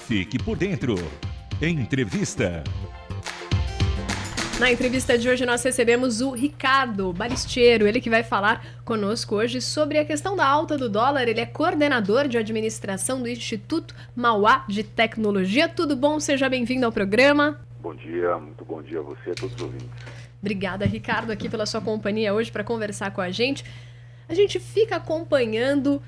Fique por dentro. Entrevista. Na entrevista de hoje nós recebemos o Ricardo Baristiero, ele que vai falar conosco hoje sobre a questão da alta do dólar. Ele é coordenador de administração do Instituto Mauá de Tecnologia. Tudo bom? Seja bem-vindo ao programa. Bom dia, muito bom dia a você e a todos os ouvintes. Obrigada, Ricardo, aqui pela sua companhia hoje para conversar com a gente. A gente fica acompanhando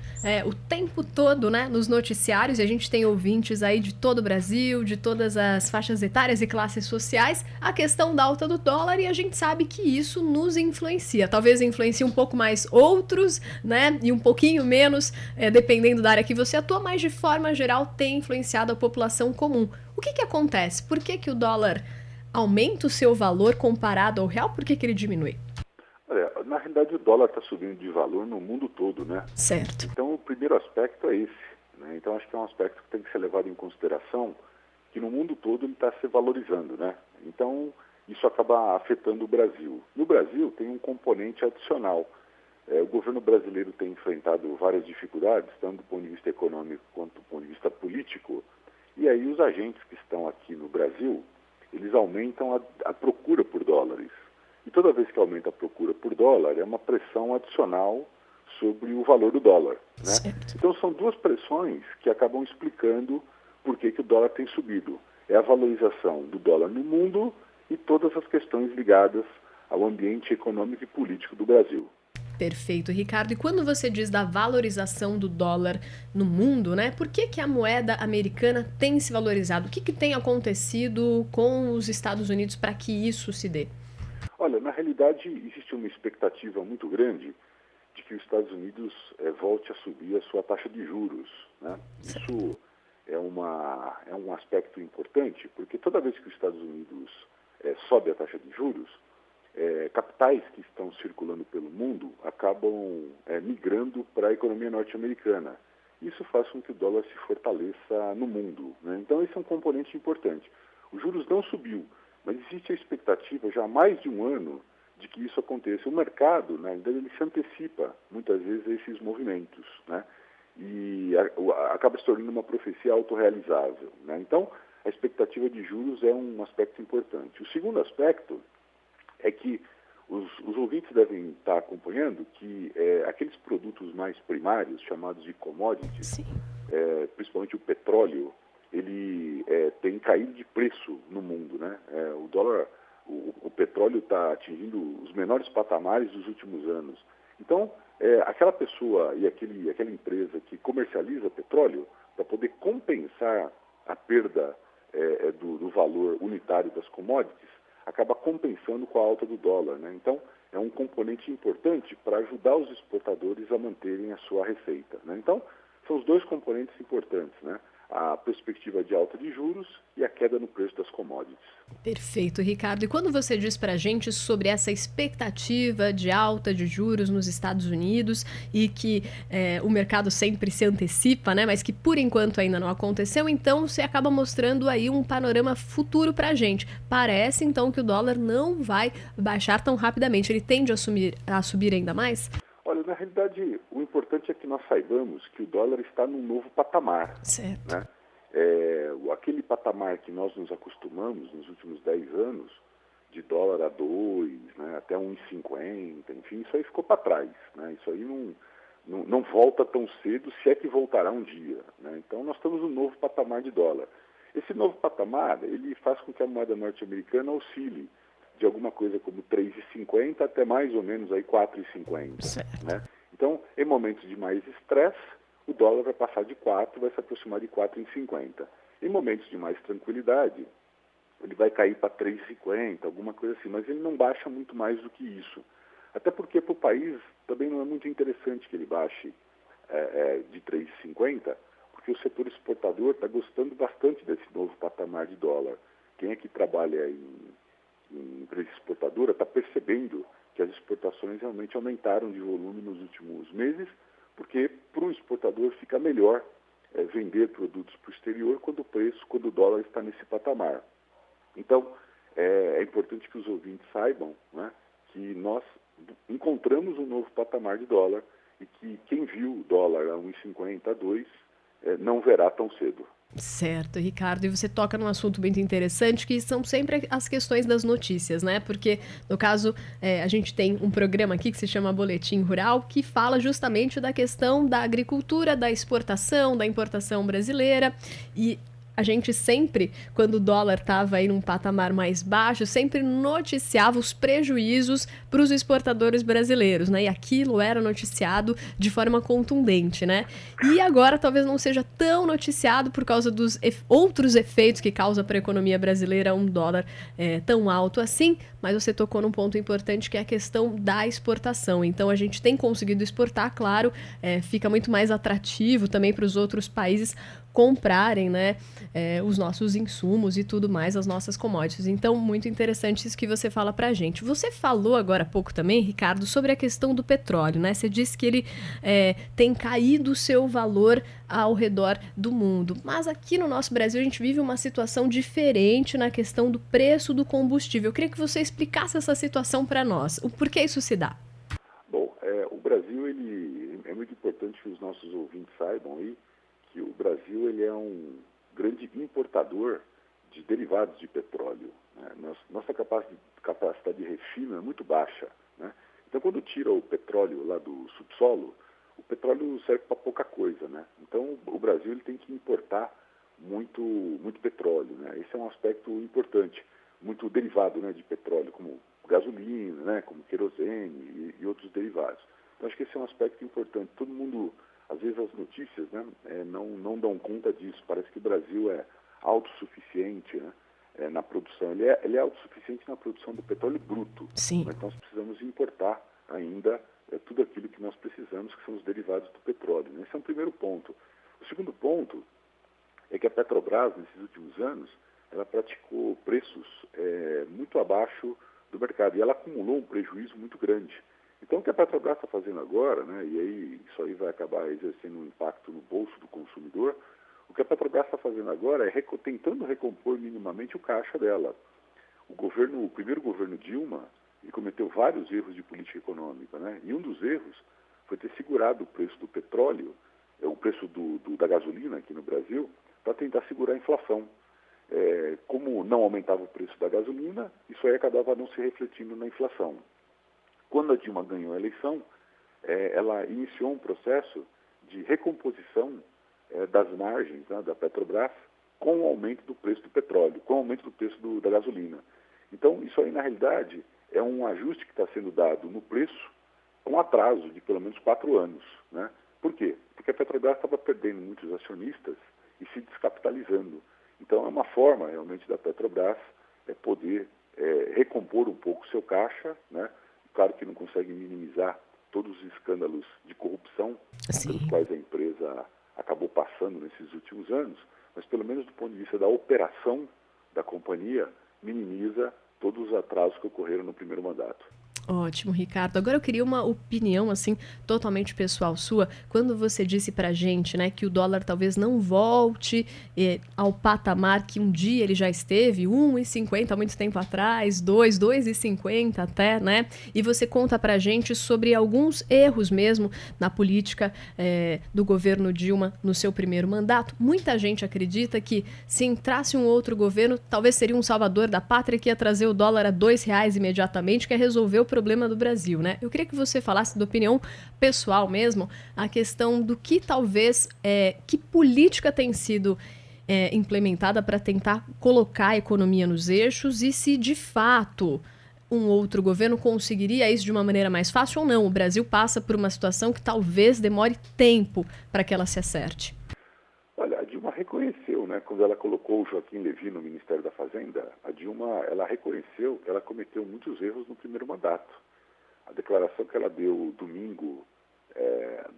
o tempo todo, né, nos noticiários, e a gente tem ouvintes aí de todo o Brasil, de todas as faixas etárias e classes sociais, a questão da alta do dólar, e a gente sabe que isso nos influencia. Talvez influencie um pouco mais outros, né, e um pouquinho menos, dependendo da área que você atua, mas de forma geral tem influenciado a população comum. O que acontece? Por que o dólar aumenta o seu valor comparado ao real? Por que ele diminui? Olha, na realidade o dólar está subindo de valor no mundo todo, né? Certo. Então o primeiro aspecto é esse, né? Então acho que é um aspecto que tem que ser levado em consideração, que no mundo todo ele está se valorizando, né? Então isso acaba afetando o Brasil. No Brasil tem um componente adicional. O governo brasileiro tem enfrentado várias dificuldades, tanto do ponto de vista econômico quanto do ponto de vista político, e aí os agentes que estão aqui no Brasil, eles aumentam a procura por dólares. E toda vez que aumenta a procura por dólar, é uma pressão adicional sobre o valor do dólar, né? Então são duas pressões que acabam explicando por que o dólar tem subido. É a valorização do dólar no mundo e todas as questões ligadas ao ambiente econômico e político do Brasil. Perfeito, Ricardo. E quando você diz da valorização do dólar no mundo, né? Por que a moeda americana tem se valorizado? O que tem acontecido com os Estados Unidos para que isso se dê? Olha, na realidade existe uma expectativa muito grande de que os Estados Unidos volte a subir a sua taxa de juros, né? Isso é um aspecto importante, porque toda vez que os Estados Unidos sobe a taxa de juros, capitais que estão circulando pelo mundo acabam migrando para a economia norte-americana. Isso faz com que o dólar se fortaleça no mundo, né? Então esse é um componente importante. Os juros não subiu, mas existe a expectativa já há mais de um ano de que isso aconteça. O mercado, na verdade, ele se antecipa muitas vezes a esses movimentos, né? E acaba se tornando uma profecia autorrealizável, né? Então, a expectativa de juros é um aspecto importante. O segundo aspecto é que os ouvintes devem estar acompanhando que aqueles produtos mais primários, chamados de commodities, principalmente o petróleo, ele tem caído de preço no mundo, né? O dólar, o petróleo está atingindo os menores patamares dos últimos anos. Então, aquela pessoa e aquela empresa que comercializa petróleo, para poder compensar a perda do valor unitário das commodities, acaba compensando com a alta do dólar, né? Então, é um componente importante para ajudar os exportadores a manterem a sua receita, né? Então, são os dois componentes importantes, né? A perspectiva de alta de juros e a queda no preço das commodities. Perfeito, Ricardo. E quando você diz para a gente sobre essa expectativa de alta de juros nos Estados Unidos e que o mercado sempre se antecipa, né, mas que por enquanto ainda não aconteceu, então você acaba mostrando aí um panorama futuro para a gente. Parece então que o dólar não vai baixar tão rapidamente. Ele tende a subir ainda mais? Olha, na realidade, o importante é que nós saibamos que o dólar está num novo patamar. Certo. Né? Aquele patamar que nós nos acostumamos nos últimos 10 anos, de dólar a 2, né, até 1,50, enfim, isso aí ficou para trás. Né? Isso aí não volta tão cedo, se é que voltará um dia. Né? Então, nós estamos num novo patamar de dólar. Esse novo patamar, ele faz com que a moeda norte-americana oscile de alguma coisa como 3,50 até mais ou menos aí 4,50, né? Então, em momentos de mais estresse, o dólar vai passar de 4, vai se aproximar de 4,50. Em momentos de mais tranquilidade, ele vai cair para 3,50, alguma coisa assim, mas ele não baixa muito mais do que isso. Até porque para o país também não é muito interessante que ele baixe de 3,50, porque o setor exportador está gostando bastante desse novo patamar de dólar. Quem é que trabalha em empresa exportadora está percebendo que as exportações realmente aumentaram de volume nos últimos meses, porque para o exportador fica melhor vender produtos para o exterior quando o dólar está nesse patamar. Então, é importante que os ouvintes saibam, né, que nós encontramos um novo patamar de dólar e que quem viu o dólar a 1,50, a 2, não verá tão cedo. Certo, Ricardo. E você toca num assunto muito interessante, que são sempre as questões das notícias, né? Porque, no caso, a gente tem um programa aqui que se chama Boletim Rural, que fala justamente da questão da agricultura, da exportação, da importação brasileira. E a gente sempre, quando o dólar estava aí num patamar mais baixo, sempre noticiava os prejuízos para os exportadores brasileiros, né? E aquilo era noticiado de forma contundente, né? E agora talvez não seja tão noticiado por causa dos outros efeitos que causa para a economia brasileira um dólar tão alto assim, mas você tocou num ponto importante que é a questão da exportação. Então a gente tem conseguido exportar, claro, fica muito mais atrativo também para os outros países comprarem, né, os nossos insumos e tudo mais, as nossas commodities. Então, muito interessante isso que você fala pra gente. Você falou agora há pouco também, Ricardo, sobre a questão do petróleo, né? Você disse que ele tem caído o seu valor ao redor do mundo. Mas aqui no nosso Brasil a gente vive uma situação diferente na questão do preço do combustível. Eu queria que você explicasse essa situação para nós. O porquê isso se dá? Bom, o Brasil, é muito importante que os nossos ouvintes saibam aí que o Brasil ele é um grande importador de derivados de petróleo, né? Nossa capacidade de refino é muito baixa, né? Então, quando tira o petróleo lá do subsolo, o petróleo serve para pouca coisa, né? Então, o Brasil ele tem que importar muito petróleo, né? Esse é um aspecto importante, muito derivado, né, de petróleo, como gasolina, né, como querosene e outros derivados. Então, acho que esse é um aspecto importante. Todo mundo, às vezes as notícias, né, não dão conta disso. Parece que o Brasil é autossuficiente, né, na produção. Ele é autossuficiente na produção do petróleo bruto. Sim. Mas nós precisamos importar ainda tudo aquilo que nós precisamos, que são os derivados do petróleo, né? Esse é um primeiro ponto. O segundo ponto é que a Petrobras, nesses últimos anos, ela praticou preços muito abaixo do mercado e ela acumulou um prejuízo muito grande. Então, o que a Petrobras está fazendo agora, né, e aí isso aí vai acabar exercendo um impacto no bolso do consumidor, o que a Petrobras está fazendo agora é tentando recompor minimamente o caixa dela. O primeiro governo Dilma, ele cometeu vários erros de política econômica, né, e um dos erros foi ter segurado o preço do petróleo, o preço da gasolina aqui no Brasil, para tentar segurar a inflação. Como não aumentava o preço da gasolina, isso aí acabava não se refletindo na inflação. Quando a Dilma ganhou a eleição, ela iniciou um processo de recomposição das margens, né, da Petrobras com o aumento do preço do petróleo, com o aumento do preço da gasolina. Então, isso aí, na realidade, é um ajuste que está sendo dado no preço com atraso de pelo menos 4 anos. Né? Por quê? Porque a Petrobras estava perdendo muitos acionistas e se descapitalizando. Então, é uma forma, realmente, da Petrobras poder recompor um pouco o seu caixa, né? Claro que não consegue minimizar todos os escândalos de corrupção pelos quais a empresa acabou passando nesses últimos anos, mas pelo menos do ponto de vista da operação da companhia, minimiza todos os atrasos que ocorreram no primeiro mandato. Ótimo, Ricardo. Agora eu queria uma opinião, assim, totalmente pessoal sua. Quando você disse pra gente, né, que o dólar talvez não volte ao patamar que um dia ele já esteve, 1,50 há muito tempo atrás, 2,50 até, né? E você conta pra gente sobre alguns erros mesmo na política do governo Dilma no seu primeiro mandato. Muita gente acredita que se entrasse um outro governo, talvez seria um salvador da pátria que ia trazer o dólar a R$2 imediatamente, que ia resolver o problema do Brasil, né? Eu queria que você falasse da opinião pessoal mesmo, a questão do que talvez, que política tem sido implementada para tentar colocar a economia nos eixos e se de fato um outro governo conseguiria isso de uma maneira mais fácil ou não. O Brasil passa por uma situação que talvez demore tempo para que ela se acerte. Olha, a Dilma reconheceu, né, quando ela colocou o Joaquim Levy no Ministério da Fazenda, a Dilma, ela reconheceu que ela cometeu muitos erros no primeiro mandato. A declaração que ela deu domingo,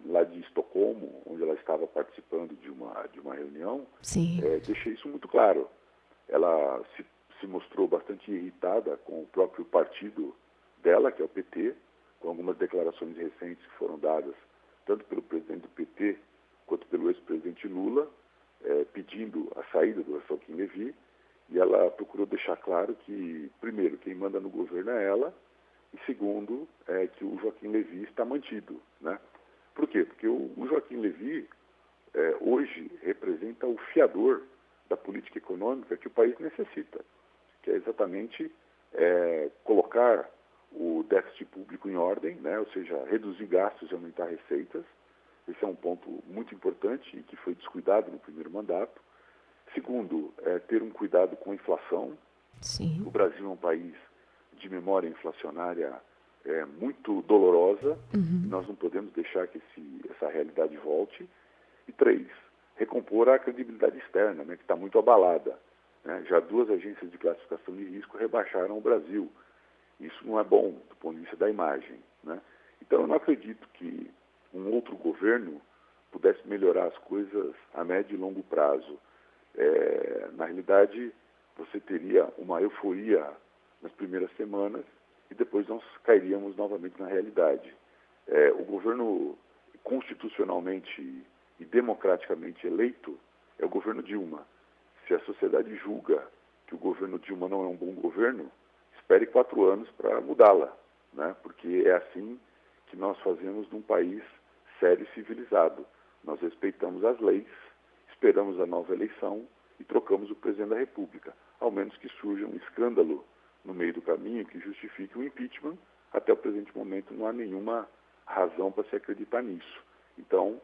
lá de Estocolmo, onde ela estava participando de uma reunião, deixa isso muito claro. Ela se mostrou bastante irritada com o próprio partido dela, que é o PT, com algumas declarações recentes que foram dadas tanto pelo presidente do PT quanto pelo ex-presidente Lula, pedindo a saída do Joaquim Levy, e ela procurou deixar claro que, primeiro, quem manda no governo é ela, e segundo, que o Joaquim Levy está mantido, né? Por quê? Porque o Joaquim Levy hoje representa o fiador da política econômica que o país necessita, que é exatamente colocar o déficit público em ordem, né? Ou seja, reduzir gastos e aumentar receitas. Esse é um ponto muito importante e que foi descuidado no primeiro mandato. Segundo, ter um cuidado com a inflação. Sim. O Brasil é um país de memória inflacionária muito dolorosa. Uhum. Nós não podemos deixar que essa realidade volte. E 3, recompor a credibilidade externa, né, que está muito abalada. Né? Já 2 agências de classificação de risco rebaixaram o Brasil. Isso não é bom do ponto de vista da imagem. Né? Então, eu não acredito que um outro governo pudesse melhorar as coisas a médio e longo prazo. Na realidade, você teria uma euforia nas primeiras semanas e depois nós cairíamos novamente na realidade. O governo constitucionalmente e democraticamente eleito é o governo Dilma. Se a sociedade julga que o governo Dilma não é um bom governo, espere 4 anos para mudá-la, né? Porque é assim que nós fazemos num país sério e civilizado. Nós respeitamos as leis, esperamos a nova eleição e trocamos o presidente da República, ao menos que surja um escândalo no meio do caminho que justifique o impeachment. Até o presente momento não há nenhuma razão para se acreditar nisso. Então,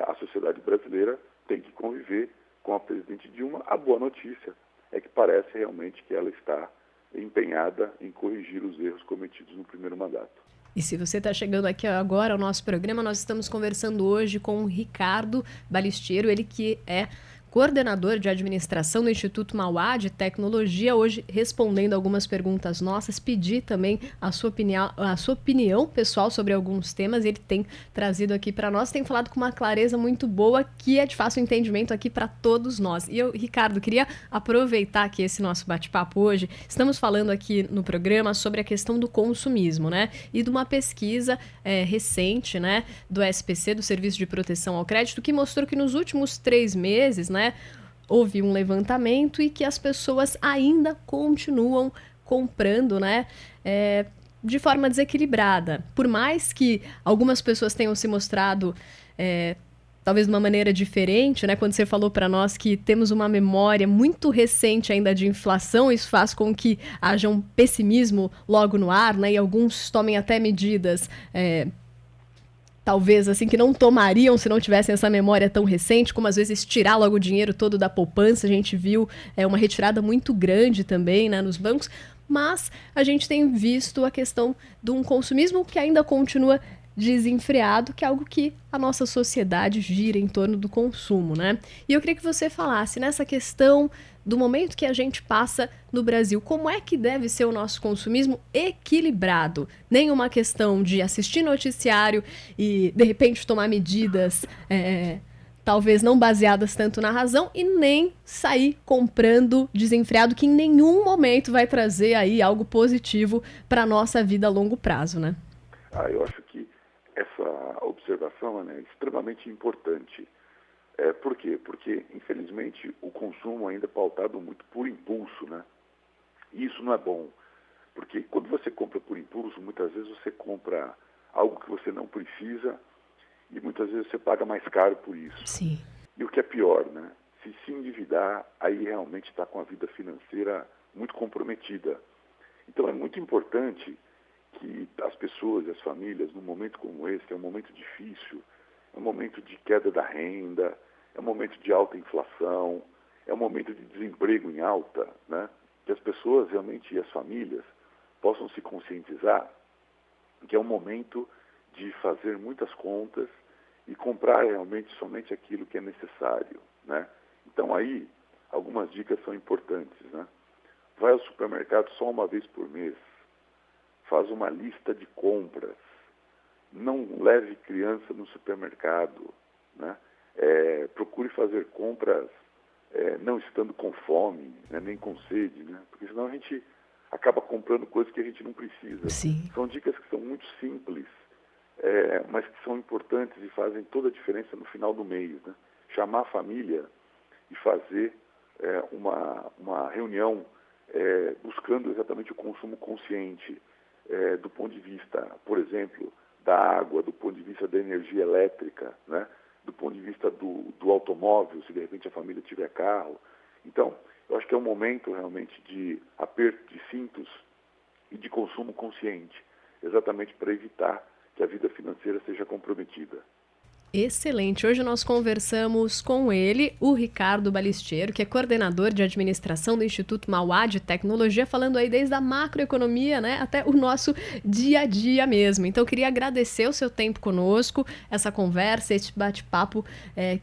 a sociedade brasileira tem que conviver com a presidente Dilma. A boa notícia é que parece realmente que ela está empenhada em corrigir os erros cometidos no primeiro mandato. E se você está chegando aqui agora ao nosso programa, nós estamos conversando hoje com o Ricardo Balistiero, ele que é coordenador de administração do Instituto Mauá de Tecnologia, hoje respondendo algumas perguntas nossas, pedir também a sua opinião pessoal sobre alguns temas, ele tem trazido aqui para nós, tem falado com uma clareza muito boa, que é de fácil entendimento aqui para todos nós. E eu, Ricardo, queria aproveitar aqui esse nosso bate-papo hoje, estamos falando aqui no programa sobre a questão do consumismo, né? E de uma pesquisa recente, né, do SPC, do Serviço de Proteção ao Crédito, que mostrou que nos últimos 3 meses, né, houve um levantamento e que as pessoas ainda continuam comprando, né, de forma desequilibrada. Por mais que algumas pessoas tenham se mostrado talvez de uma maneira diferente, né? Quando você falou para nós que temos uma memória muito recente ainda de inflação, isso faz com que haja um pessimismo logo no ar, né? E alguns tomem até medidas talvez assim que não tomariam se não tivessem essa memória tão recente, como às vezes tirar logo o dinheiro todo da poupança. A gente viu uma retirada muito grande também, né, nos bancos, mas a gente tem visto a questão de um consumismo que ainda continua desenfreado, que é algo que a nossa sociedade gira em torno do consumo, né? E eu queria que você falasse nessa questão do momento que a gente passa no Brasil, como é que deve ser o nosso consumismo equilibrado? Nem uma questão de assistir noticiário e, de repente, tomar medidas talvez não baseadas tanto na razão e nem sair comprando desenfreado, que em nenhum momento vai trazer aí algo positivo para a nossa vida a longo prazo, né? Eu acho que essa observação é extremamente importante. Por quê? Porque, infelizmente, o consumo ainda é pautado muito por impulso, né? E isso não é bom, porque quando você compra por impulso, muitas vezes você compra algo que você não precisa e muitas vezes você paga mais caro por isso. Sim. E o que é pior, né? Se endividar, aí realmente está com a vida financeira muito comprometida. Então é muito importante que as pessoas e as famílias, num momento como esse, é um momento difícil, é um momento de queda da renda, é um momento de alta inflação, é um momento de desemprego em alta, né? Que as pessoas realmente e as famílias possam se conscientizar que é um momento de fazer muitas contas e comprar realmente somente aquilo que é necessário, né? Então aí, algumas dicas são importantes, né? Vai ao supermercado só uma vez por mês, faz uma lista de compras, não leve criança no supermercado, né? Procure fazer compras não estando com fome, né? Nem com sede, né? Porque senão a gente acaba comprando coisas que a gente não precisa. Sim. São dicas que são muito simples, mas que são importantes e fazem toda a diferença no final do mês, né? Chamar a família e fazer uma reunião buscando exatamente o consumo consciente, do ponto de vista, por exemplo, da água, do ponto de vista da energia elétrica, né? Do ponto de vista do automóvel, se de repente a família tiver carro. Então, eu acho que é um momento realmente de aperto de cintos e de consumo consciente, exatamente para evitar que a vida financeira seja comprometida. Excelente. Hoje nós conversamos com ele, o Ricardo Balistiero, que é coordenador de administração do Instituto Mauá de Tecnologia, falando aí desde a macroeconomia, né, até o nosso dia a dia mesmo. Então, eu queria agradecer o seu tempo conosco, essa conversa, esse bate-papo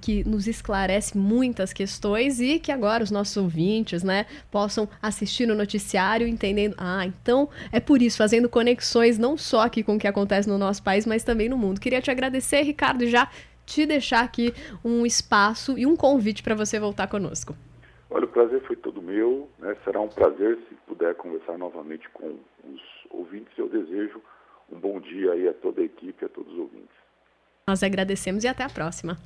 que nos esclarece muitas questões e que agora os nossos ouvintes, né, possam assistir no noticiário entendendo, então é por isso, fazendo conexões não só aqui com o que acontece no nosso país, mas também no mundo. Queria te agradecer, Ricardo, e já te deixar aqui um espaço e um convite para você voltar conosco. Olha, o prazer foi todo meu, né? Será um prazer se puder conversar novamente com os ouvintes. Eu desejo um bom dia aí a toda a equipe, a todos os ouvintes. Nós agradecemos e até a próxima.